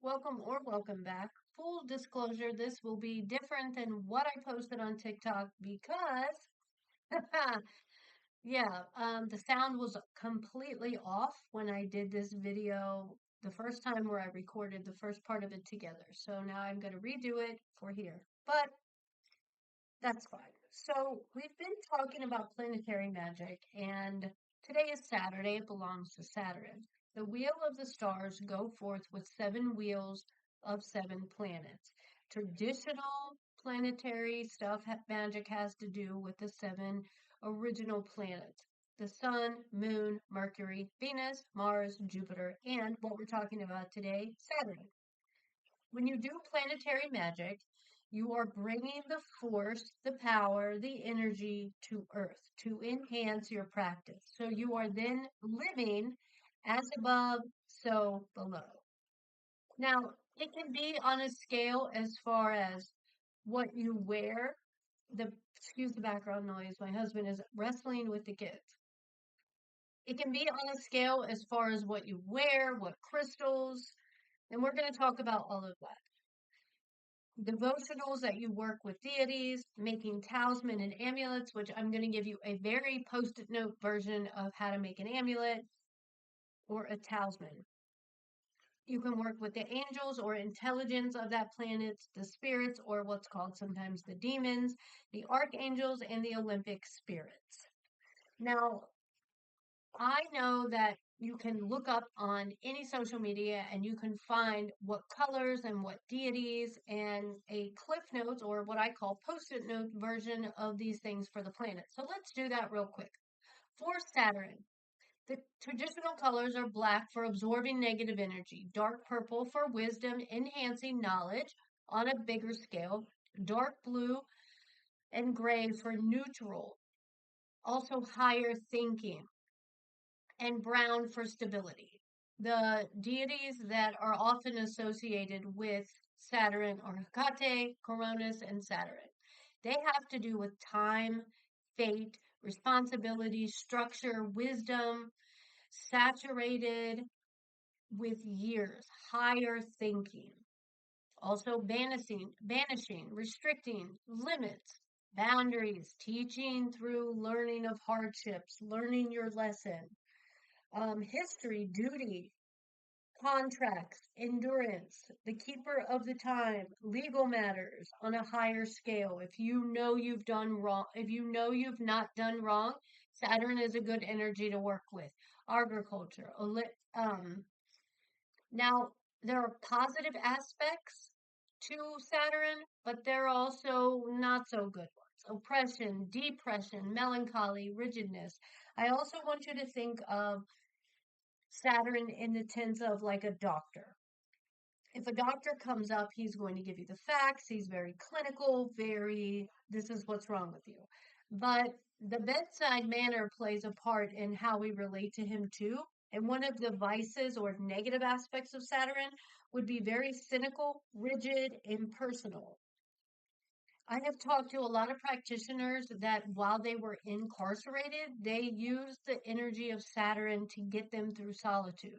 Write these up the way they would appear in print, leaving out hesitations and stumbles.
welcome or welcome back. Full disclosure, this will be different than what I posted on TikTok because, the sound was completely off when I did this video the first time where I recorded the first part of it together. So now I'm going to redo it for here, but that's fine. So we've been talking about planetary magic, and today is Saturday. It belongs to Saturn. The wheel of the stars go forth with seven wheels of seven planets. Traditional planetary stuff, magic has to do with the seven original planets: the Sun, Moon, Mercury, Venus, Mars, Jupiter, and what we're talking about today, Saturn. When you do planetary magic, you are bringing the force, the power, the energy to Earth to enhance your practice. So you are then living as above, so below. Now, it can be on a scale as far as what you wear. Excuse the background noise. My husband is wrestling with the kids. It can be on a scale as far as what you wear, what crystals, and we're going to talk about all of that. Devotionals that you work with deities, making talisman and amulets, which I'm going to give you a very post-it note version of how to make an amulet or a talisman. You can work with the angels or intelligence of that planet, the spirits, or what's called sometimes the demons, the archangels, and the Olympic spirits. Now, I know that you can look up on any social media and you can find what colors and what deities and a cliff notes or what I call post-it note version of these things for the planet. So let's do that real quick. For Saturn, the traditional colors are black for absorbing negative energy, dark purple for wisdom, enhancing knowledge on a bigger scale, dark blue and gray for neutral, also higher thinking, and brown for stability. The deities that are often associated with Saturn are Hecate, Cronus, and Saturn. They have to do with time, fate, responsibility, structure, wisdom, saturated with years, higher thinking. Also banishing, restricting, limits, boundaries, teaching through learning of hardships, learning your lesson, history, duty, contracts, endurance, the keeper of the time, legal matters on a higher scale. If you know you've done wrong, if you know you've not done wrong, Saturn is a good energy to work with. Agriculture. Now, there are positive aspects to Saturn, but there are also not so good ones. Oppression, depression, melancholy, rigidness. I also want you to think of Saturn in the sense of like a doctor. If a doctor comes up, he's going to give you the facts. He's very clinical, this is what's wrong with you. But the bedside manner plays a part in how we relate to him too. And one of the vices or negative aspects of Saturn would be very cynical, rigid, impersonal. I have talked to a lot of practitioners that while they were incarcerated, they used the energy of Saturn to get them through solitude.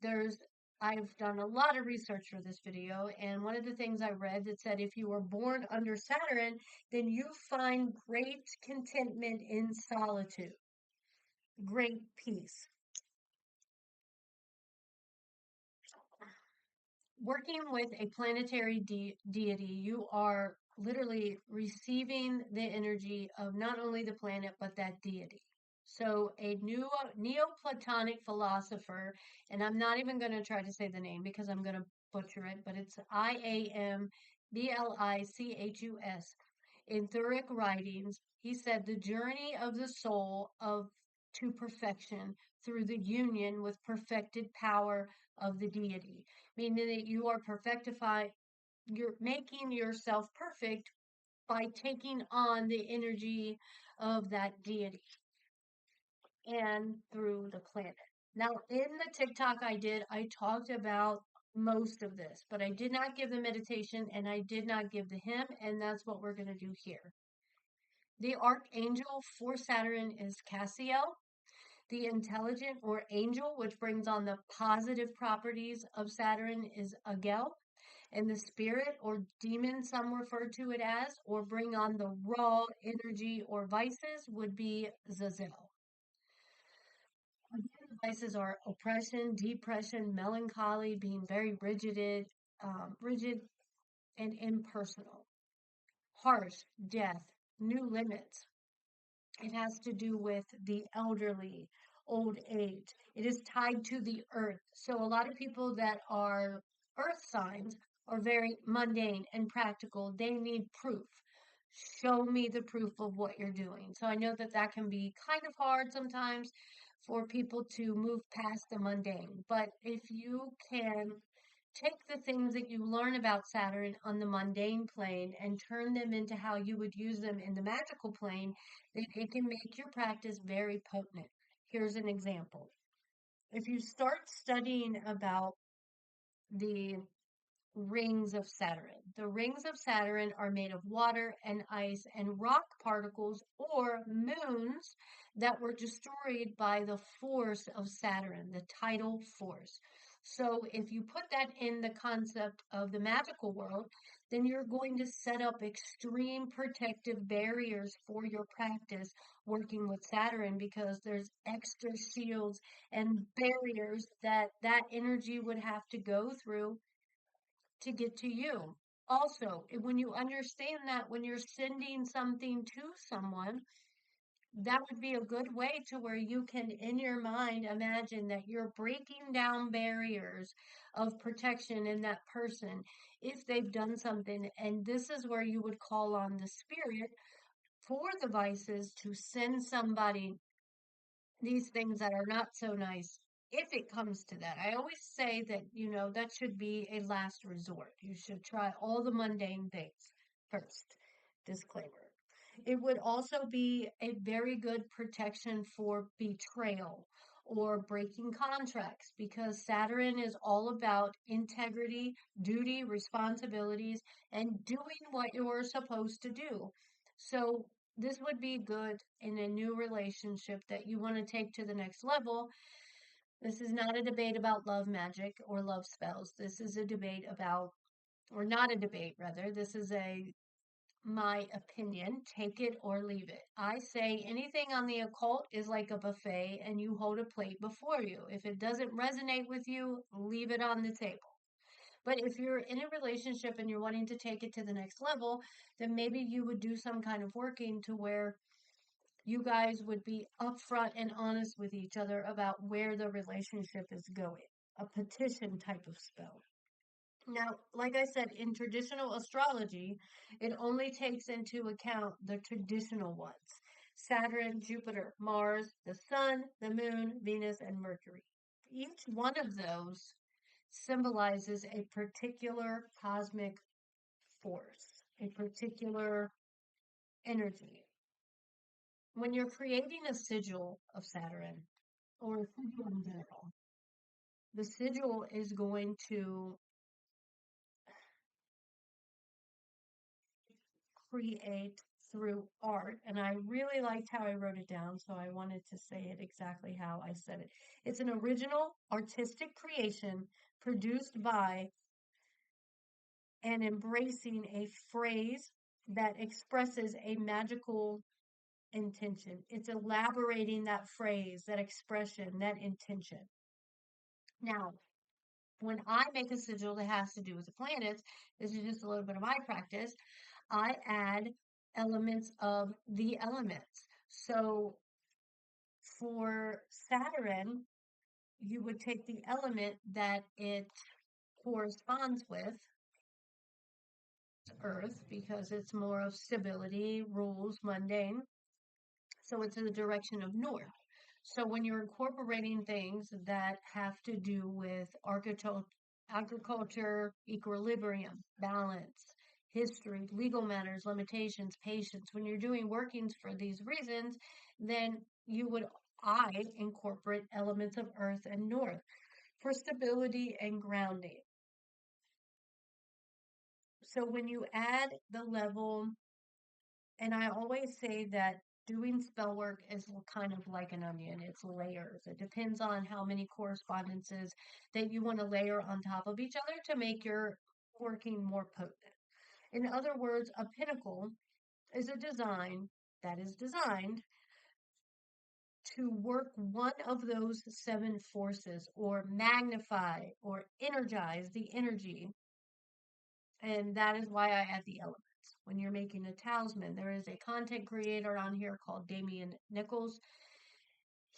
There's I've done a lot of research for this video, and one of the things I read that said if you were born under Saturn, then you find great contentment in solitude, great peace. Working with a planetary deity, you are literally receiving the energy of not only the planet, but that deity. So, a new Neoplatonic philosopher, and I'm not even going to try to say the name because I'm going to butcher it, but it's Iamblichus. In Thuric writings, he said the journey of the soul of to perfection through the union with perfected power of the deity, meaning that you are you're making yourself perfect by taking on the energy of that deity and through the planet. Now, in the TikTok I talked about most of this, but I did not give the meditation and I did not give the hymn, and that's what we're going to do here. The archangel for Saturn is Cassiel. The intelligent or angel, which brings on the positive properties of Saturn, is Agel. And the spirit or demon, some refer to it as, or bring on the raw energy or vices, would be Zazel. Again, the vices are oppression, depression, melancholy, being very rigid and impersonal, harsh, death, new limits. It has to do with the elderly, old age. It is tied to the earth. So a lot of people that are earth signs are very mundane and practical. They need proof. Show me the proof of what you're doing. So I know that that can be kind of hard sometimes for people to move past the mundane. But if you can take the things that you learn about Saturn on the mundane plane and turn them into how you would use them in the magical plane, then it can make your practice very potent. Here's an example. If you start studying about the rings of Saturn. The rings of Saturn are made of water and ice and rock particles or moons that were destroyed by the force of Saturn, the tidal force. So, if you put that in the concept of the magical world, then you're going to set up extreme protective barriers for your practice working with Saturn because there's extra shields and barriers that that energy would have to go through to get to you. Also, when you understand that when you're sending something to someone, that would be a good way to where you can, in your mind, imagine that you're breaking down barriers of protection in that person if they've done something. And this is where you would call on the spirit for the vices to send somebody these things that are not so nice if it comes to that. I always say that, that should be a last resort. You should try all the mundane things first. Disclaimer. It would also be a very good protection for betrayal or breaking contracts because Saturn is all about integrity, duty, responsibilities, and doing what you're supposed to do. So this would be good in a new relationship that you want to take to the next level. This is not a debate about love magic or love spells. This is a debate about, or not a debate, rather. This is my opinion. Take it or leave it. I say anything on the occult is like a buffet and you hold a plate before you. If it doesn't resonate with you, leave it on the table. But if you're in a relationship and you're wanting to take it to the next level, then maybe you would do some kind of working to where you guys would be upfront and honest with each other about where the relationship is going. A petition type of spell. Now, like I said, in traditional astrology, it only takes into account the traditional ones: Saturn, Jupiter, Mars, the Sun, the Moon, Venus, and Mercury. Each one of those symbolizes a particular cosmic force, a particular energy. When you're creating a sigil of Saturn, or a sigil in general, the sigil is going to create through art. And I really liked how I wrote it down, so I wanted to say it exactly how I said it. It's an original artistic creation produced by and embracing a phrase that expresses a magical intention. It's elaborating that phrase, that expression, that intention. Now, when I make a sigil that has to do with the planets, this is just a little bit of my practice. I add elements of the elements. So for Saturn, you would take the element that it corresponds with, Earth, because it's more of stability, rules, mundane. So it's in the direction of north. So when you're incorporating things that have to do with agriculture, equilibrium, balance, history, legal matters, limitations, patience, when you're doing workings for these reasons, then I incorporate elements of earth and north for stability and grounding. So when you add the level, and I always say that doing spell work is kind of like an onion. It's layers. It depends on how many correspondences that you want to layer on top of each other to make your working more potent. In other words, a pinnacle is a design that is designed to work one of those seven forces or magnify or energize the energy. And that is why I add the elements. When you're making a talisman, there is a content creator on here called Damian Nichols.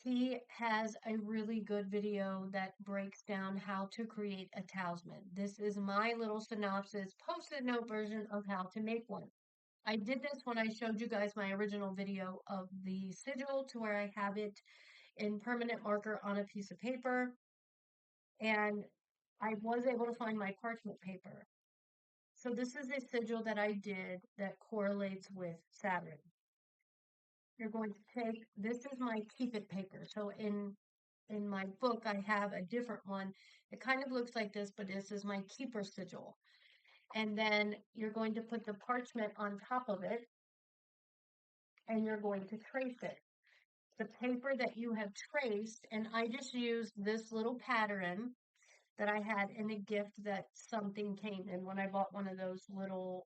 He has a really good video that breaks down how to create a talisman. This is my little synopsis, post-it note version of how to make one. I did this when I showed you guys my original video of the sigil to where I have it in permanent marker on a piece of paper, and I was able to find my parchment paper. So this is a sigil that I did that correlates with Saturn. You're going to take, this is my keep it paper. So in my book, I have a different one. It kind of looks like this, but this is my keeper sigil. And then you're going to put the parchment on top of it, and you're going to trace it. The paper that you have traced, and I just used this little pattern that I had in a gift that something came in when I bought one of those little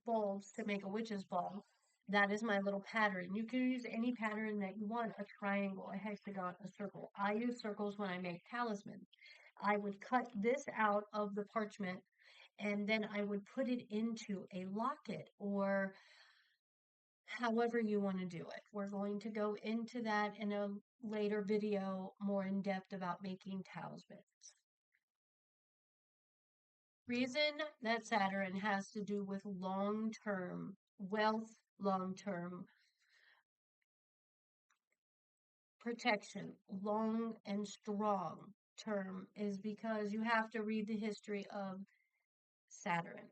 bulbs to make a witch's bulb. That is my little pattern. You can use any pattern that you want, a triangle, a hexagon, a circle. I use circles when I make talismans. I would cut this out of the parchment and then I would put it into a locket or however you want to do it. We're going to go into that in a later video more in depth about making talismans. Reason that Saturn has to do with long-term wealth, long-term protection, long and strong term, is because you have to read the history of Saturn.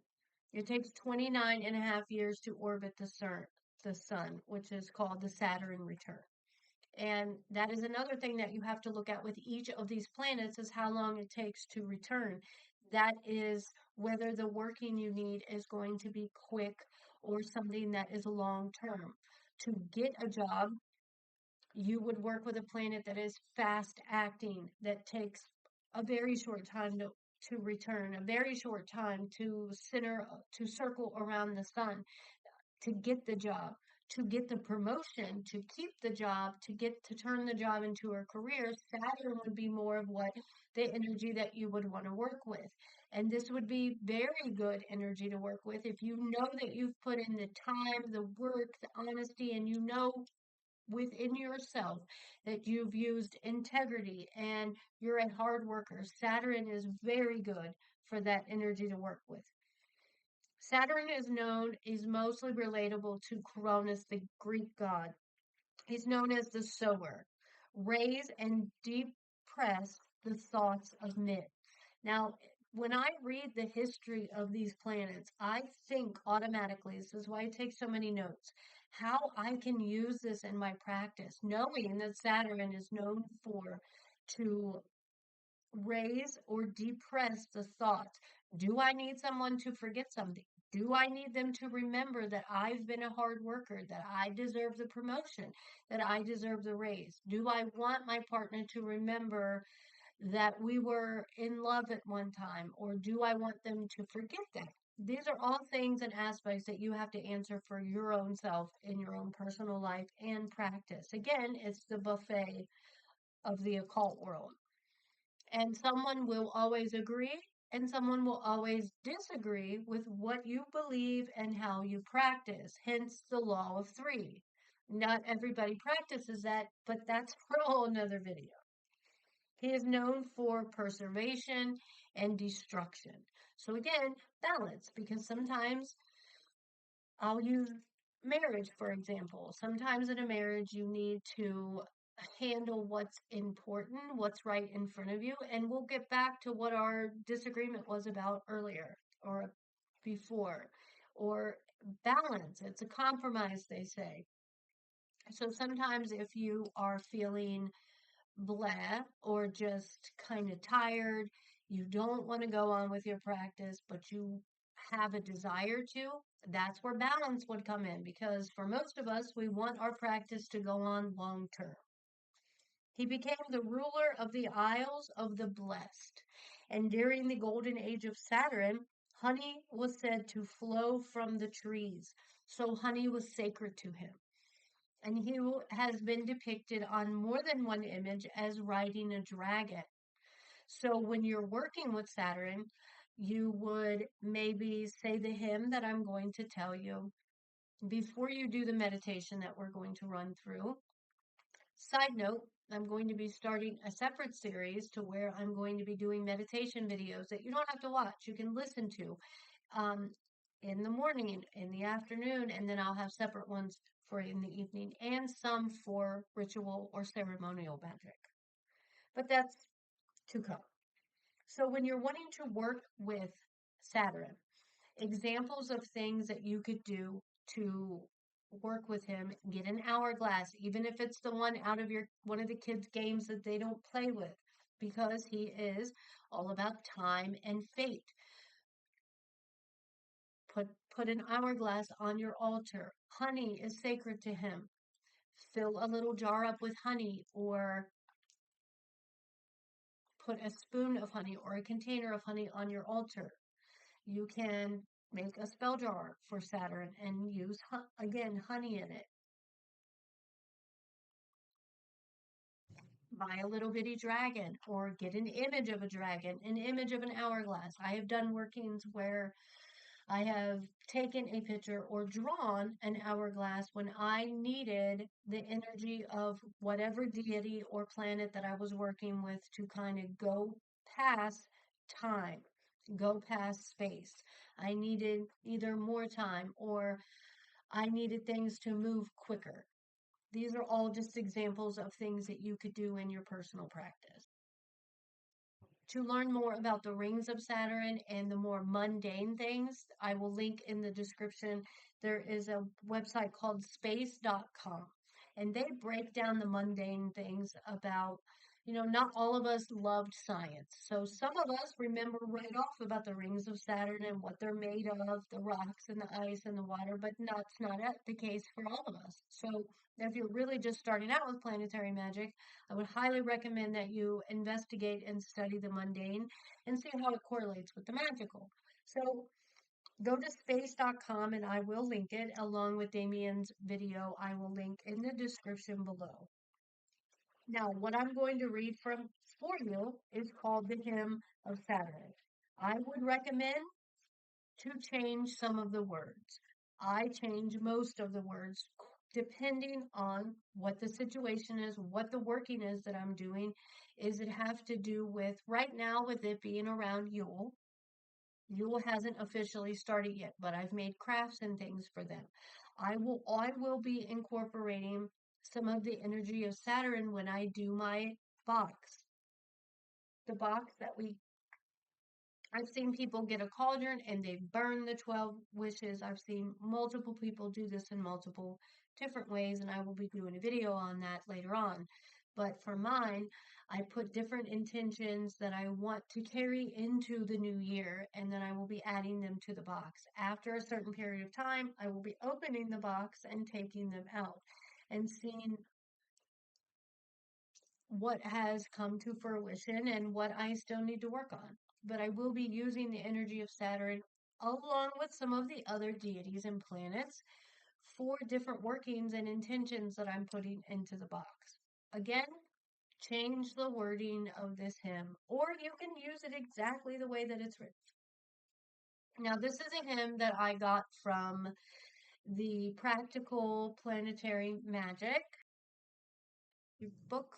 It takes 29 and a half years to orbit the sun, which is called the Saturn return. And that is another thing that you have to look at with each of these planets is how long it takes to return. That is whether the working you need is going to be quick or something that is long term. To get a job, you would work with a planet that is fast acting, that takes a very short time to return, a very short time to circle around the sun, to get the job, to get the promotion, to keep the job, to turn the job into a career. Saturn would be more of what the energy that you would want to work with. And this would be very good energy to work with if you know that you've put in the time, the work, the honesty, and you know within yourself that you've used integrity and you're a hard worker. Saturn is very good for that energy to work with. Saturn is mostly relatable to Cronus, the Greek god. He's known as the sower. Raise and depress the thoughts of men. Now, when I read the history of these planets, I think automatically, this is why I take so many notes, how I can use this in my practice, knowing that Saturn is known for to raise or depress the thoughts. Do I need someone to forget something? Do I need them to remember that I've been a hard worker, that I deserve the promotion, that I deserve the raise? Do I want my partner to remember that we were in love at one time, or do I want them to forget that? These are all things and aspects that you have to answer for your own self in your own personal life and practice. Again, it's the buffet of the occult world. And someone will always agree and someone will always disagree with what you believe and how you practice, hence the law of three. Not everybody practices that, but that's for a whole nother video. He is known for preservation and destruction. So again, balance, because sometimes I'll use marriage, for example. Sometimes in a marriage, you need to handle what's important, what's right in front of you, and we'll get back to what our disagreement was about earlier or before, or balance. It's a compromise, they say. So sometimes if you are feeling blah or just kind of tired, you don't want to go on with your practice, but you have a desire to, that's where balance would come in, because for most of us, we want our practice to go on long term. He became the ruler of the Isles of the Blessed. And during the golden age of Saturn, honey was said to flow from the trees. So honey was sacred to him. And he has been depicted on more than one image as riding a dragon. So when you're working with Saturn, you would maybe say the hymn that I'm going to tell you before you do the meditation that we're going to run through. Side note, I'm going to be starting a separate series to where I'm going to be doing meditation videos that you don't have to watch. You can listen to um, in the morning, in the afternoon, and then I'll have separate ones for in the evening and some for ritual or ceremonial magic. But that's to come. So when you're wanting to work with Saturn, examples of things that you could do to work with him, get an hourglass, even if it's the one out of your one of the kids' games that they don't play with, because he is all about time and fate. Put an hourglass on your altar. Honey is sacred to him. Fill a little jar up with honey, or put a spoon of honey or a container of honey on your altar. You can make a spell jar for Saturn and use, again, honey in it. Buy a little bitty dragon or get an image of a dragon, an image of an hourglass. I have done workings where I have taken a picture or drawn an hourglass when I needed the energy of whatever deity or planet that I was working with to kind of go past time, go past space. I needed either more time or I needed things to move quicker. These are all just examples of things that you could do in your personal practice. To learn more about the rings of Saturn and the more mundane things, I will link in the description. There is a website called space.com, and they break down the mundane things about, not all of us loved science. So some of us remember right off about the rings of Saturn and what they're made of, the rocks and the ice and the water, but that's not the case for all of us. So if you're really just starting out with planetary magic, I would highly recommend that you investigate and study the mundane and see how it correlates with the magical. So go to space.com and I will link it along with Damien's video. I will link in the description below. Now, what I'm going to read from for you is called the Hymn of Saturn. I would recommend to change some of the words. I change most of the words depending on what the situation is, what the working is that I'm doing. Is it have to do with right now with it being around Yule? Yule hasn't officially started yet, but I've made crafts and things for them. I will be incorporating some of the energy of Saturn when I do my box. The box that I've seen people get a cauldron and they burn the 12 wishes. I've seen multiple people do this in multiple different ways, and I will be doing a video on that later on. But for mine, I put different intentions that I want to carry into the new year, and then I will be adding them to the box. After a certain period of time, I will be opening the box and taking them out and seeing what has come to fruition and what I still need to work on. But I will be using the energy of Saturn along with some of the other deities and planets for different workings and intentions that I'm putting into the box. Again, change the wording of this hymn, or you can use it exactly the way that it's written. Now, this is a hymn that I got from the Practical Planetary Magic book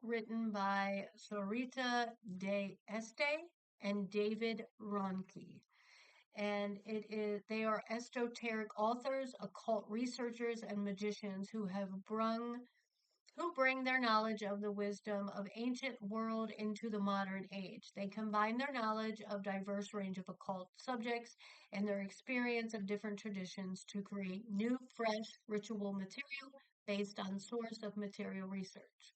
written by Sorita de Este and David Ronke. And they are esoteric authors, occult researchers, and magicians who bring their knowledge of the wisdom of ancient world into the modern age. They combine their knowledge of diverse range of occult subjects and their experience of different traditions to create new, fresh ritual material based on source of material research.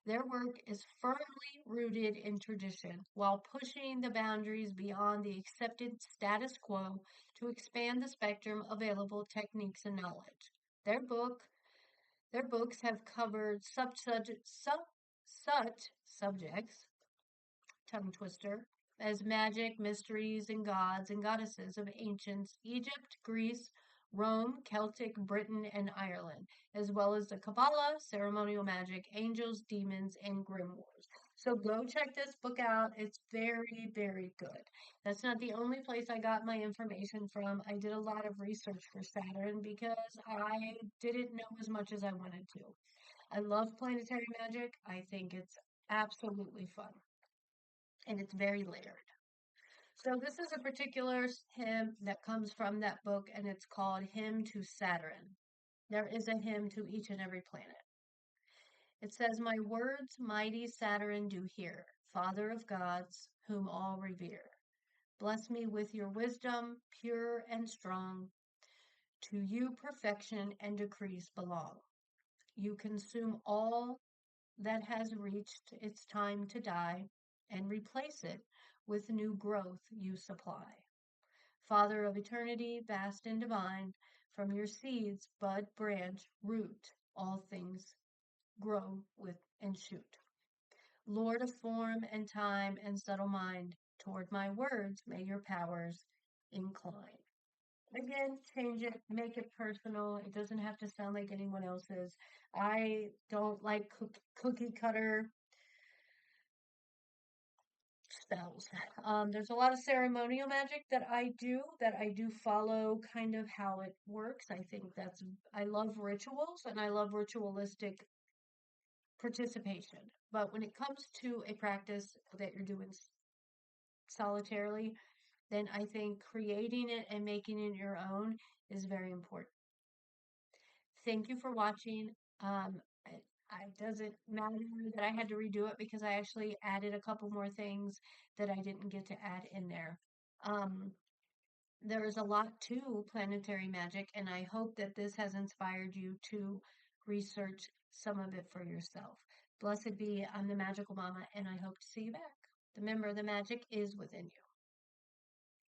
Their work is firmly rooted in tradition while pushing the boundaries beyond the accepted status quo to expand the spectrum of available techniques and knowledge. Their book, their books have covered such subjects, tongue twister, as magic, mysteries, and gods and goddesses of ancient Egypt, Greece, Rome, Celtic, Britain, and Ireland, as well as the Kabbalah, ceremonial magic, angels, demons, and grimoires. So go check this book out. It's very, very good. That's not the only place I got my information from. I did a lot of research for Saturn because I didn't know as much as I wanted to. I love planetary magic. I think it's absolutely fun and it's very layered. So this is a particular hymn that comes from that book, and it's called Hymn to Saturn. There is a hymn to each and every planet. It says, "My words mighty Saturn do hear, Father of gods, whom all revere. Bless me with your wisdom, pure and strong. To you perfection and decrease belong. You consume all that has reached its time to die, and replace it with new growth you supply. Father of eternity, vast and divine, from your seeds, bud, branch, root, all things grow with and shoot. Lord of form and time and subtle mind, toward my words may your powers incline." Again, change it, make it personal. It doesn't have to sound like anyone else's. I don't like cookie cutter spells. There's a lot of ceremonial magic that I do follow kind of how it works. I love rituals and I love ritualistic participation. But when it comes to a practice that you're doing solitarily, then I think creating it and making it your own is very important. Thank you for watching. It doesn't matter that I had to redo it because I actually added a couple more things that I didn't get to add in there. Um, there is a lot to planetary magic, and I hope that this has inspired you to research some of it for yourself. Blessed be, I'm the Magical Mama, and I hope to see you back. Remember, the magic is within you.